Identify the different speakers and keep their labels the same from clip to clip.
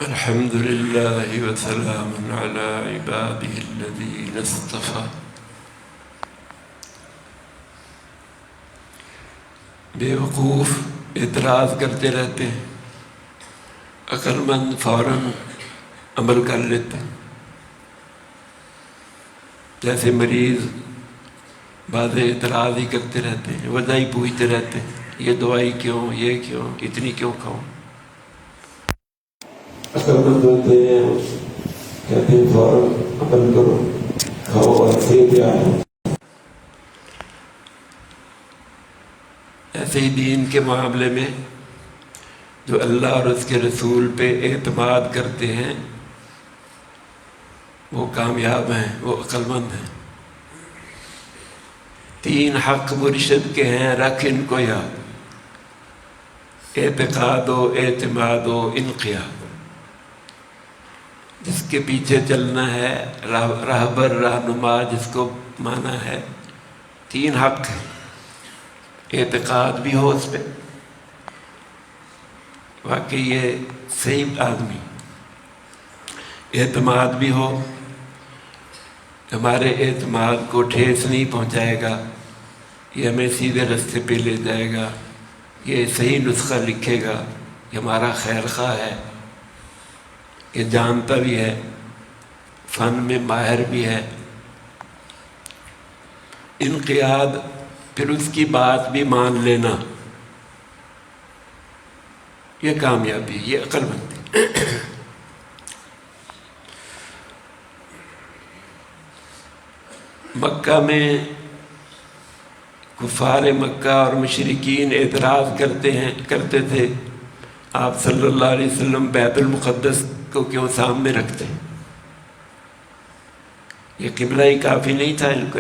Speaker 1: الحمد لله وسلام على عباده الذين اصطفى۔ بے وقوف اعتراض کرتے رہتے ہیں، عقل مند فوراً عمل کر لیتے ہیں۔ جیسے مریض بعض اعتراض ہی کرتے رہتے ہیں، وجہ ہی پوچھتے رہتے ہیں، یہ دوائی کیوں، یہ کیوں، اتنی کیوں کھاؤں۔ عقل مند ہوتے ہیں، کہتے ہیں فوراً عمل کرو، کھاؤ اور صحت یاب۔ ایسے ہی دین کے معاملے میں جو اللہ اور اس کے رسول پہ اعتماد کرتے ہیں وہ کامیاب ہیں، وہ عقل مند ہیں۔ تین حق مرشد کے ہیں، رکھ ان کو یاد، اعتقاد و اعتماد و انقیاد۔ جس کے پیچھے چلنا ہے، راہبر رہنما جس کو مانا ہے، تین حق ہیں۔ اعتقاد بھی ہو اس پہ، واقعی یہ صحیح آدمی، اعتماد بھی ہو، ہمارے اعتماد کو ٹھیس نہیں پہنچائے گا، یہ ہمیں سیدھے رستے پہ لے جائے گا، یہ صحیح نسخہ لکھے گا، یہ ہمارا خیر خواہ ہے، یہ جانتا بھی ہے، فن میں ماہر بھی ہے۔ انقیاد، پھر اس کی بات بھی مان لینا، یہ کامیابی، یہ عقل مندی۔ مکہ میں کفار مکہ اور مشرکین اعتراض کرتے تھے، آپ صلی اللہ علیہ وسلم بیت المقدس کو کیوں سامنے رکھتے ہیں؟ یہ قبلہ ہی کافی نہیں تھا ان کو۔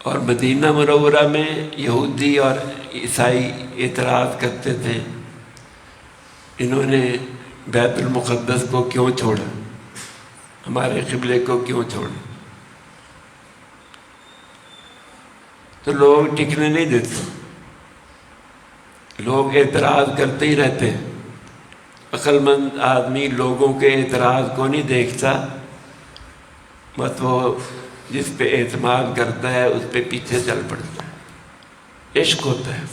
Speaker 1: اور مدینہ منورہ میں یہودی اور عیسائی اعتراض کرتے تھے، انہوں نے بیت المقدس کو کیوں چھوڑا، ہمارے قبلے کو کیوں چھوڑا؟ تو لوگ ٹکنے نہیں دیتے، لوگ اعتراض کرتے ہی رہتے ہیں۔ عقل مند آدمی لوگوں کے اعتراض کو نہیں دیکھتا، بس وہ جس پہ اعتماد کرتا ہے اس پہ پیچھے چل پڑتا ہے، عشق ہوتا ہے،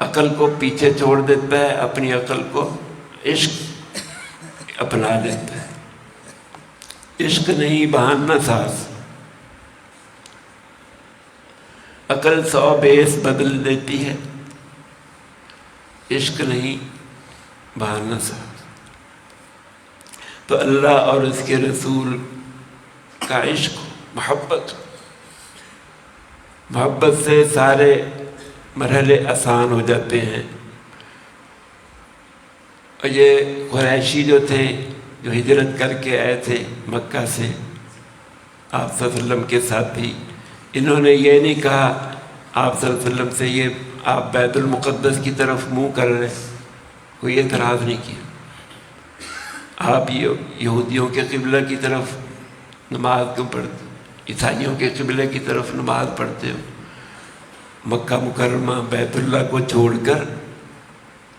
Speaker 1: عقل کو پیچھے چھوڑ دیتا ہے، اپنی عقل کو عشق اپنا لیتا ہے۔ عشق نہیں، بہانہ ساز۔ عقل 100 بیس بدل دیتی ہے، عشق نہیں، بہانہ ساز۔ تو اللہ اور اس کے رسول کا عشق، محبت سے سارے مرحلے آسان ہو جاتے ہیں۔ اور یہ قریشی جو تھے، جو ہجرت کر کے آئے تھے مکہ سے آپ صلی اللہ علیہ وسلم کے ساتھی، انہوں نے یہ نہیں کہا آپ صلی اللہ علیہ وسلم سے یہ آپ بیت المقدس کی طرف منہ کر رہے، کوئی اعتراض نہیں کیا۔ آپ یہودیوں کے قبلہ کی طرف نماز کیوں پڑھتے، عیسائیوں کے قبلے کی طرف نماز پڑھتے ہو؟ مکہ مکرمہ بیت اللہ کو چھوڑ کر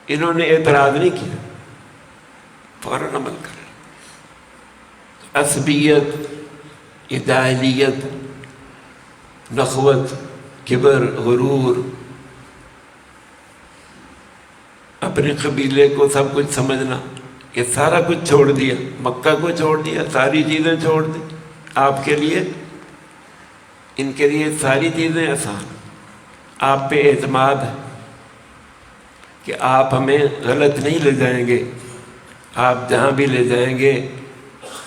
Speaker 1: انہوں نے اعتراض نہیں کیا، فوراً عمل کر۔ عصبیت، یہ جاہلیت، نخوت، کبر، غرور، اپنے قبیلے کو سب کچھ سمجھنا، یہ سارا کچھ چھوڑ دیا، مکہ کو چھوڑ دیا، ساری چیزیں چھوڑ دی۔ آپ کے لیے، ان کے لیے ساری چیزیں آسان۔ آپ پہ اعتماد ہے کہ آپ ہمیں غلط نہیں لے جائیں گے، آپ جہاں بھی لے جائیں گے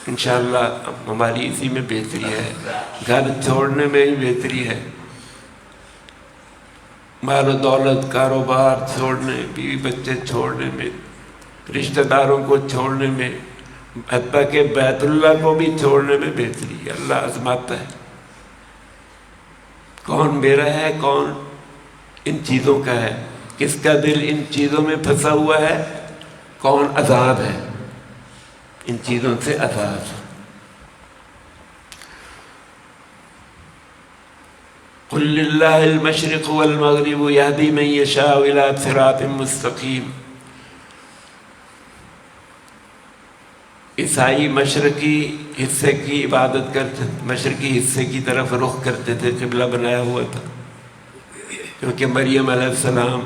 Speaker 1: انشاءاللہ ہماری اسی میں بہتری ہے، گھر چھوڑنے میں بھی بہتری ہے، مال و دولت، کاروبار چھوڑنے، بیوی بچے چھوڑنے میں، رشتہ داروں کو چھوڑنے میں، حتیٰ کہ بیت اللہ کو بھی چھوڑنے میں بہتری ہے۔ اللہ آزماتا ہے کون میرا ہے، کون ان چیزوں کا ہے، کس کا دل ان چیزوں میں پھنسا ہوا ہے، کون آزاد ہے، ان چیزوں سے آزاد۔ قل للہ المشرق والمغرب یہدی من یشاء الی صراط مستقیم۔ عیسائی مشرقی حصے کی عبادت کرتے، مشرقی حصے کی طرف رخ کرتے تھے، قبلہ بنایا ہوا تھا، کیونکہ مریم علیہ السلام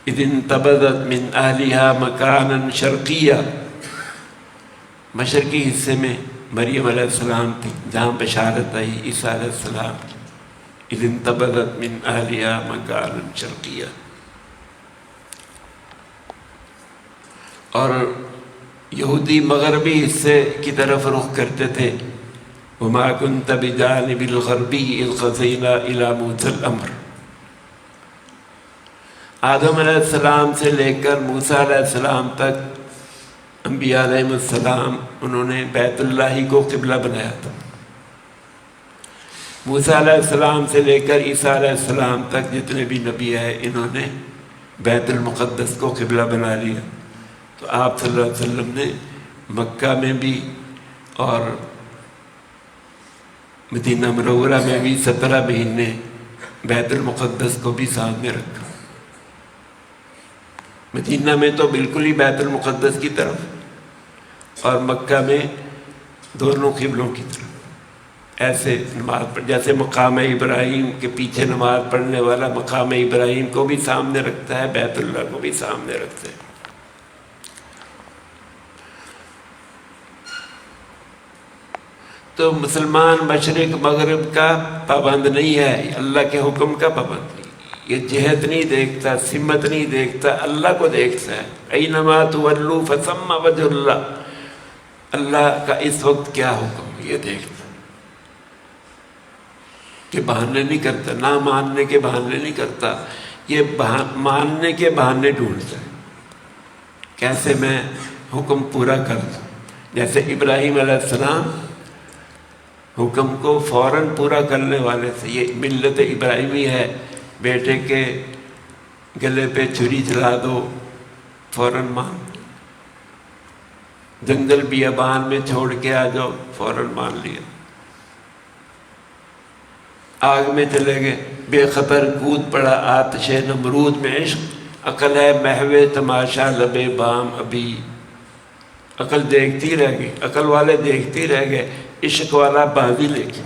Speaker 1: اذ انتبذت من اہلہا مکانا شرقیہ، مشرقی حصے میں مریم علیہ السلام تھی جہاں بشارت آئی عیسیٰ علیہ السلام، اذ انتبذت من اہلہا مکانا شرقیہ۔ اور یہودی مغربی حصے کی طرف رخ کرتے تھے، وما كنت بجانب الغربی اذ قضینا الی موسیٰ الامر۔ آدم علیہ السلام سے لے کر موسیٰ علیہ السلام تک انبیاء علیہ السلام انہوں نے بیت اللہ ہی کو قبلہ بنایا تھا۔ موسیٰ علیہ السلام سے لے کر عیسیٰ علیہ السلام تک جتنے بھی نبی ہیں انہوں نے بیت المقدس کو قبلہ بنا لیا۔ تو آپ صلی اللہ علیہ وسلم نے مکہ میں بھی اور مدینہ منورہ میں بھی 17 مہینے بیت المقدس کو بھی سامنے رکھا۔ مدینہ میں تو بالکل ہی بیت المقدس کی طرف اور مکہ میں دونوں قبلوں کی طرف ایسے نماز پڑھ، جیسے مقام ابراہیم کے پیچھے نماز پڑھنے والا مقام ابراہیم کو بھی سامنے رکھتا ہے، بیت اللہ کو بھی سامنے رکھتا ہے۔ تو مسلمان مشرق مغرب کا پابند نہیں ہے، اللہ کے حکم کا پابند نہیں، یہ جہت نہیں دیکھتا، سمت نہیں دیکھتا، اللہ کو دیکھتا ہے۔ اینما تولوا فثم وجہ اللہ، اللہ کا اس وقت کیا حکم یہ دیکھتا، کہ بہانے نہیں کرتا، نہ ماننے کے بہانے نہیں کرتا، یہ ماننے کے بہانے ڈھونڈتا ہے، کیسے میں حکم پورا کر دوں۔ جیسے ابراہیم علیہ السلام حکم کو فوراً پورا کرنے والے تھے، یہ ملت ابراہیمی ہے، بیٹے کے گلے پہ چھری چلا دو فوراً مان، جنگل بیابان میں چھوڑ کے آ جاؤ فوراً مان لیا، آگ میں چلے گئے بے خطر کود پڑا آتش نمرود میں عشق، عقل ہے محو تماشا لبے بام ابھی، عقل دیکھتی رہ گئی، عقل والے دیکھتی رہ گئے، عشق والا بازی لے کے،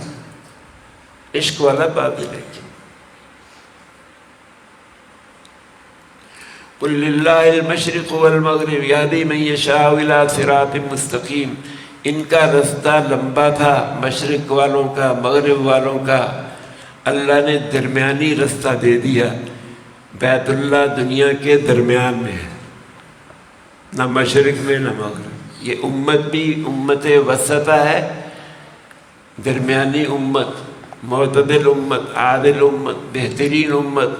Speaker 1: عشق والا بازی لے کے۔ قل للہ المشرق والمغرب یہدی من یشاء الی صراط مستقیم۔ ان کا رستہ لمبا تھا، مشرق والوں کا مغرب والوں کا، اللہ نے درمیانی رستہ دے دیا۔ بیت اللہ دنیا کے درمیان میں ہے، نہ مشرق میں نہ مغرب۔ یہ امت بھی امت وسطہ ہے، درمیانی امت، معتدل امت، عادل امت، بہترین امت۔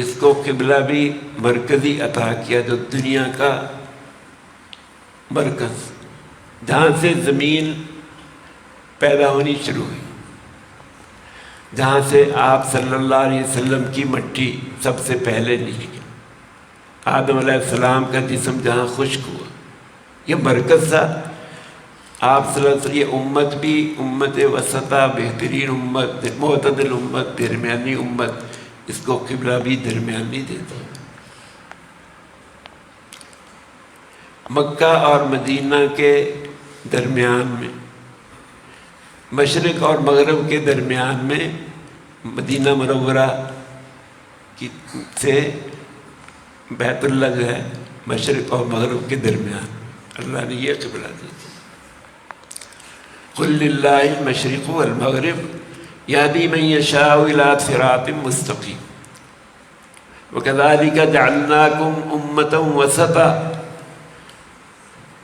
Speaker 1: اس کو قبلہ بھی مرکزی عطا کیا، جو دنیا کا مرکز، جہاں سے زمین پیدا ہونی شروع ہوئی، جہاں سے آپ صلی اللہ علیہ وسلم کی مٹی سب سے پہلے نکلی، آدم علیہ السلام کا جسم جہاں خشک ہوا، یہ مرکز تھا۔ آپ صلی اللہ علیہ وسلم، یہ امت بھی امت وسطہ، بہترین امت، معتدل امت، درمیانی امت، اس کو قبلہ بھی درمیانی دیتا۔ مکہ اور مدینہ کے درمیان میں، مشرق اور مغرب کے درمیان میں، مدینہ منورہ سے بیت اللہ جو ہے مشرق اور مغرب کے درمیان، اللہ نے یہ قبلہ دی۔ قل للہ المشرق والمغرب یہدی من یشاء الی صراط مستقیم وکذالک جعلناکم امۃ وسطا۔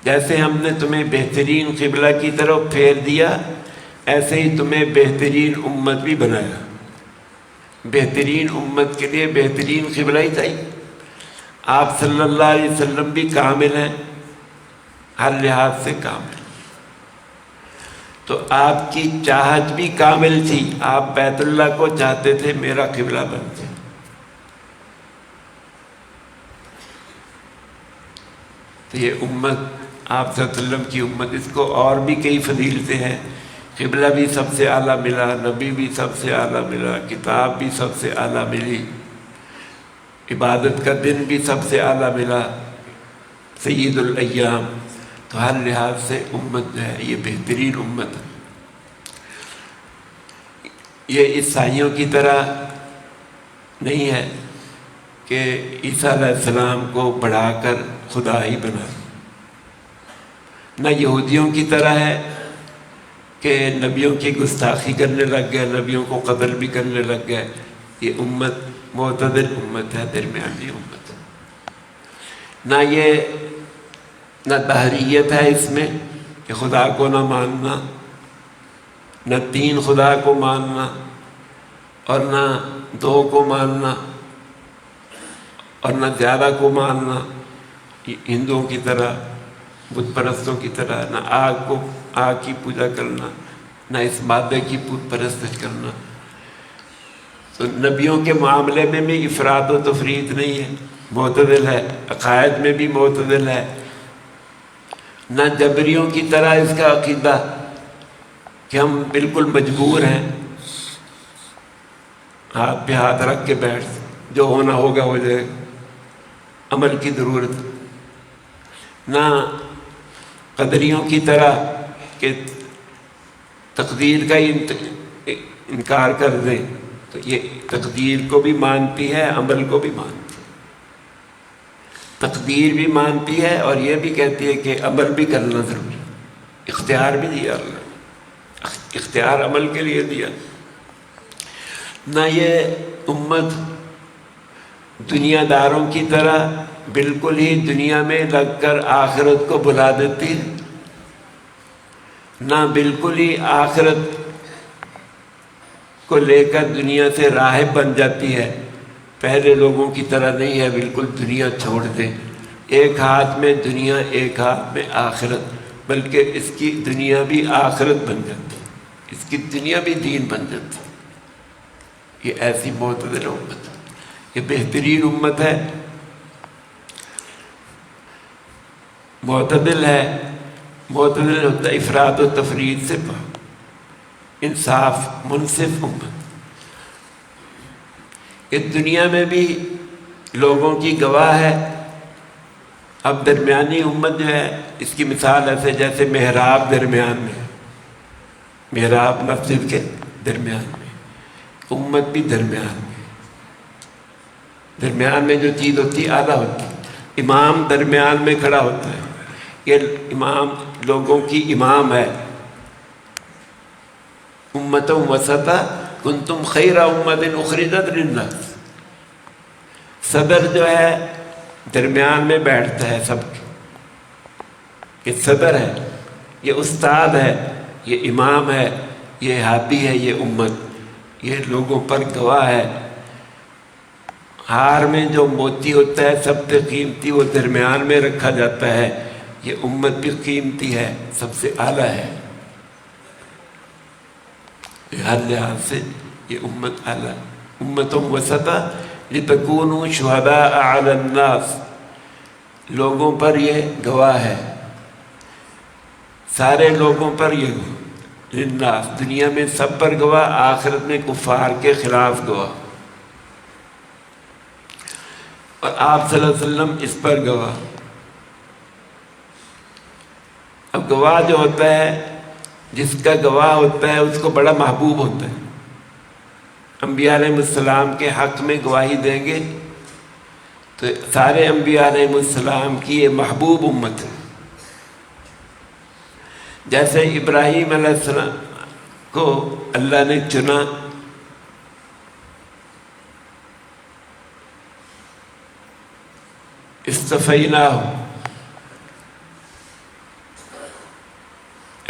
Speaker 1: جیسے ہم نے تمہیں بہترین قبلہ کی طرف پھیر دیا، ایسے ہی تمہیں بہترین امت بھی بنایا۔ بہترین امت کے لیے بہترین قبلہ ہی چاہیے۔ آپ صلی اللہ علیہ وسلم بھی کامل ہیں، ہر لحاظ سے کامل، تو آپ کی چاہت بھی کامل تھی، آپ بیت اللہ کو چاہتے تھے میرا قبلہ بن جائے۔ تو یہ امت آپ صلی اللہ علیہ وسلم کی امت، اس کو اور بھی کئی فضیلتیں ہیں قبلہ بھی سب سے اعلیٰ ملا، نبی بھی سب سے اعلیٰ ملا، کتاب بھی سب سے اعلیٰ ملی، عبادت کا دن بھی سب سے اعلیٰ ملا، سید الایام۔ تو ہر لحاظ سے امت جو ہے یہ بہترین امت ہے۔ یہ عیسائیوں کی طرح نہیں ہے کہ عیسیٰ علیہ السلام کو بڑھا کر خدا ہی بنا، نہ یہودیوں کی طرح ہے کہ نبیوں کی گستاخی کرنے لگ گئے، نبیوں کو قتل بھی کرنے لگ گئے۔ یہ امت معتدل امت ہے، درمیانی امت ہے۔ نہ دہریت ہے اس میں کہ خدا کو نہ ماننا، نہ تین خدا کو ماننا، اور نہ دو کو ماننا، اور نہ زیادہ کو ماننا ہندوؤں کی طرح، بت پرستوں کی طرح، نہ آگ کی پوجا کرنا، نہ اس مادے کی بت پرستش کرنا۔ تو نبیوں کے معاملے میں بھی افراد و تفرید نہیں ہے، معتدل ہے، عقائد میں بھی معتدل ہے۔ نہ جبریوں کی طرح اس کا عقیدہ کہ ہم بالکل مجبور ہیں، ہاتھ پہ ہاتھ رکھ کے بیٹھ، جو ہونا ہوگا ہو جائے، عمل کی ضرورت۔ نہ قدریوں کی طرح کہ تقدیر کا ہی انکار کر دیں، تو یہ تقدیر کو بھی مانتی ہے، عمل کو بھی مانتی ہے۔ تقدیر بھی مانتی ہے اور یہ بھی کہتی ہے کہ عمل بھی کرنا ضروری ہے۔ اختیار بھی دیا اللہ نے، اختیار عمل کے لیے دیا۔ نہ یہ امت دنیا داروں کی طرح بالکل ہی دنیا میں لگ کر آخرت کو بلا دیتی ہے، نہ بالکل ہی آخرت کو لے کر دنیا سے راہب بن جاتی ہے۔ پہلے لوگوں کی طرح نہیں ہے بالکل دنیا چھوڑ دیں، ایک ہاتھ میں دنیا ایک ہاتھ میں آخرت، بلکہ اس کی دنیا بھی آخرت بن جاتی ہے، اس کی دنیا بھی دین بن جاتی ہے۔ یہ ایسی معتدل امت ہے، یہ بہترین امت ہے، معتدل ہے۔ معتدل ہوتا ہے افراد و تفرید سے پاک، انصاف منصف امت۔ اس دنیا میں بھی لوگوں کی گواہ ہے۔ اب درمیانی امت جو ہے، اس کی مثال ایسے جیسے محراب درمیان میں، محراب مسجد کے درمیان میں، امت بھی درمیان میں۔ درمیان میں جو چیز ہوتی ہے آدھا ہوتی ہے، امام درمیان میں کھڑا ہوتا ہے، یہ امام لوگوں کی امام ہے۔ امت وسطا کنتم خیر امت اخرجت للناس۔ صدر جو ہے درمیان میں بیٹھتا ہے سب کے، یہ صدر ہے، یہ استاد ہے، یہ امام ہے، یہ ہادی ہے، یہ امت، یہ لوگوں پر گواہ ہے۔ ہار میں جو موتی ہوتا ہے سب سے قیمتی، وہ درمیان میں رکھا جاتا ہے۔ یہ امت بھی قیمتی ہے، سب سے اعلیٰ ہے، ہر لحاظ سے یہ امت اعلیٰ۔ امتم وسطا لتکونوا شہداء علی الناس، لوگوں پر یہ گواہ ہے، سارے لوگوں پر یہ للناس، دنیا میں سب پر گواہ، آخرت میں کفار کے خلاف گواہ، اور آپ صلی اللہ علیہ وسلم اس پر گواہ۔ اب گواہ جو ہوتا ہے، جس کا گواہ ہوتا ہے اس کو بڑا محبوب ہوتا ہے۔ انبیاء علیہ السلام کے حق میں گواہی دیں گے تو سارے انبیاء علیہ السلام کی یہ محبوب امت ہے۔ جیسے ابراہیم علیہ السلام کو اللہ نے چنا، اصطفیناہ،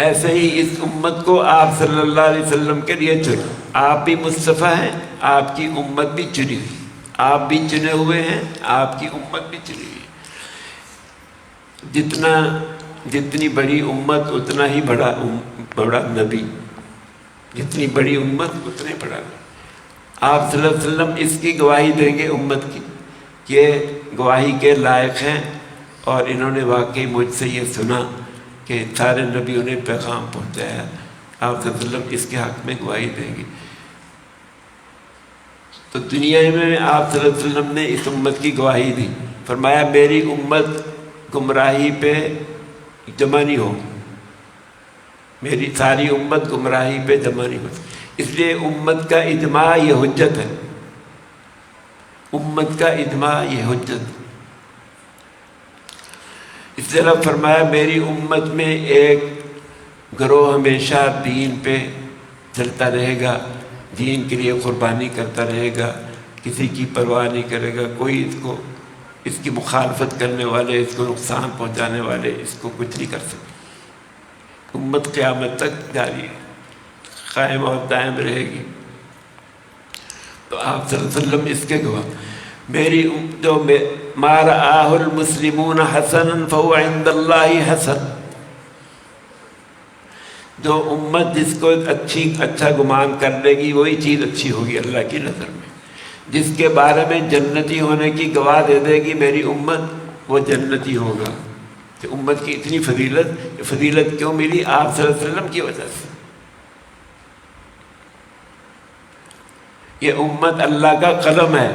Speaker 1: ایسے ہی اس امت کو آپ صلی اللہ علیہ وسلم کے لیے چنا۔ آپ بھی مصطفیٰ ہیں، آپ کی امت بھی چنی ہوئی، آپ بھی چنے ہوئے ہیں، آپ کی امت بھی چنی ہوئی۔ جتنی بڑی امت اتنا ہی بڑا نبی، جتنی بڑی امت اتنے بڑا نبی۔ آپ صلی اللہ علیہ وسلم اس کی گواہی دیں گے امت کی، یہ گواہی کے لائق ہیں، اور انہوں نے واقعی مجھ سے یہ سنا کہ سارے نبیوں نے پیغام پہنچایا، آپ صلی اللہ علیہ وسلم اس کے حق میں گواہی دیں گے. تو دنیا میں آپ صلی اللہ علیہ وسلم نے اس امت کی گواہی دی. فرمایا میری امت گمراہی پہ جمع نہیں ہو، میری ساری امت گمراہی پہ جمع نہیں ہو. اس لیے امت کا اجماع یہ حجت ہے، امت کا اجماع یہ حجت. اس طرح فرمایا میری امت میں ایک گروہ ہمیشہ دین پہ چلتا رہے گا، دین کے لیے قربانی کرتا رہے گا، کسی کی پرواہ نہیں کرے گا. کوئی اس کی مخالفت کرنے والے، اس کو نقصان پہنچانے والے اس کو کچھ نہیں کر سکتے. امت قیامت تک جاری ہے، قائم اور دائم رہے گی. تو آپ صلی اللہ علیہ وسلم اس کے گواہ. میری جو ما رآہ المسلمون حسنا فهو عند اللہ حسن. جو امت جس کو اچھا گمان کر لے گی وہی چیز اچھی ہوگی اللہ کی نظر میں. جس کے بارے میں جنتی ہونے کی گواہ دے دے گی میری امت، وہ جنتی ہوگا. کہ امت کی اتنی فضیلت کیوں ملی؟ آپ صلی اللہ علیہ وسلم کی وجہ سے. یہ امت اللہ کا قلم ہے.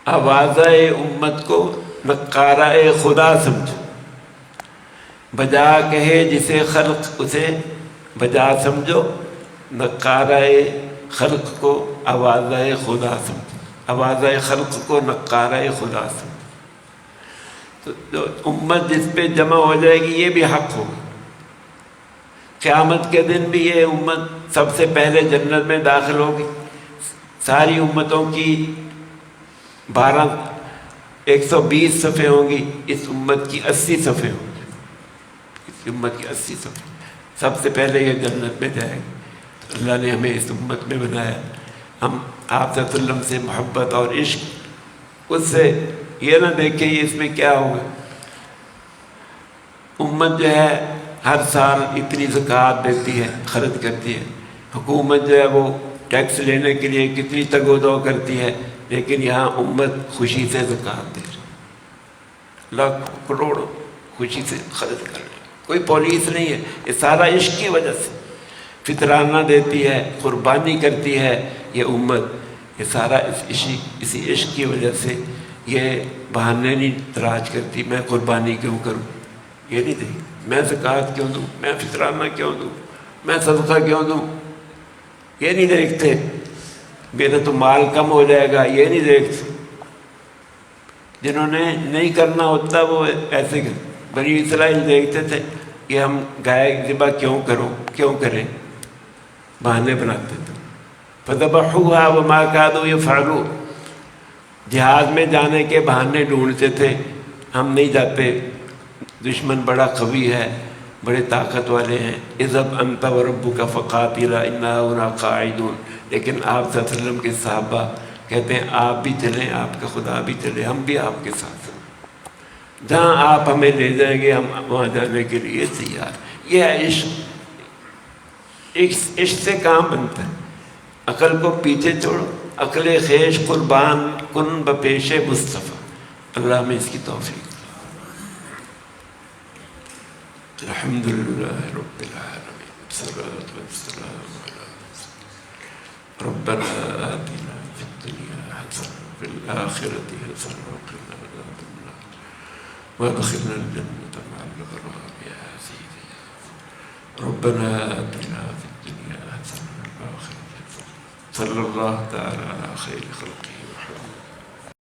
Speaker 1: آوازہ امت کو نقارہ خدا سمجھو، بجا کہے جسے خلق اسے بجا سمجھو. نقارہ خلق کو آوازہ خدا سمجھو، آوازہ خلق کو نقارہ خدا سمجھو. تو جو امت جس پہ جمع ہو جائے گی یہ بھی حق ہوگا. قیامت کے دن بھی یہ امت سب سے پہلے جنت میں داخل ہوگی. ساری امتوں کی 120 صفحے ہوں گی، اس امت کی 80 صفحے ہوں گی. اس امت کی 80 صفحے سب سے پہلے یہ جنت میں جائے گی. اللہ نے ہمیں اس امت میں بنایا. ہم آپ صلی اللہ علیہ وسلم سے محبت اور عشق، اس سے یہ نہ دیکھیں اس میں کیا ہوگا. امت جو ہے ہر سال اتنی زکوٰۃ دیتی ہے، خرچ کرتی ہے. حکومت جو ہے وہ ٹیکس لینے کے لیے کتنی تگ و دو کرتی ہے، لیکن یہاں امت خوشی سے زکوٰۃ دے رہی، لاکھوں کروڑوں خوشی سے خرچ کر رہی. کوئی پالیس نہیں ہے. یہ سارا عشق کی وجہ سے فطرانہ دیتی ہے، قربانی کرتی ہے یہ امت. یہ سارا اسی عشق کی وجہ سے. یہ بہانے نہیں تراش کرتی میں قربانی کیوں کروں، یہ نہیں دیکھتی میں زکوٰۃ کیوں دوں، میں فطرانہ کیوں دوں، میں صدقہ کیوں دوں. یہ نہیں دیکھتے میرا تو مال کم ہو جائے گا، یہ نہیں دیکھتے. جنہوں نے نہیں کرنا ہوتا وہ ایسے بنی اسرائیل دیکھتے تھے کہ ہم گائے ذبح کیوں کریں، بہانے بناتے تھے. فذبحوها وما كادوا يفعلون. جہاد میں جانے کے بہانے ڈھونڈتے تھے، ہم نہیں جاتے، دشمن بڑا قوی ہے، بڑے طاقت والے ہیں. اذهب انت وربك فقاتلا انا هنا قاعدون. لیکن آپ صلی اللہ علیہ وسلم کے صحابہ کہتے ہیں آپ بھی چلیں، آپ کا خدا بھی چلے، ہم بھی آپ کے ساتھ ہیں. جہاں آپ ہمیں لے جائیں گے ہم وہاں جانے کے لیے تیار. یہ ہے عشق سے کام بنتا ہے. عقل کو پیچھے چھوڑو، عقل خیش قربان کن بپیش مصطفیٰ. اللہ ہمیں اس کی توفیق. الحمدللہ رب العالمین والصلاة والسلام علی ربنا آتنا فی الدنیا حسنة وفی الآخرة حسنة وقنا عذاب النار وادخلنا الجنة مع الأبرار یا سیدی یا ربنا آتنا فی الدنیا حسنة وفی الآخرة حسنة. صلی اللہ تعالی علی خیر خلقہ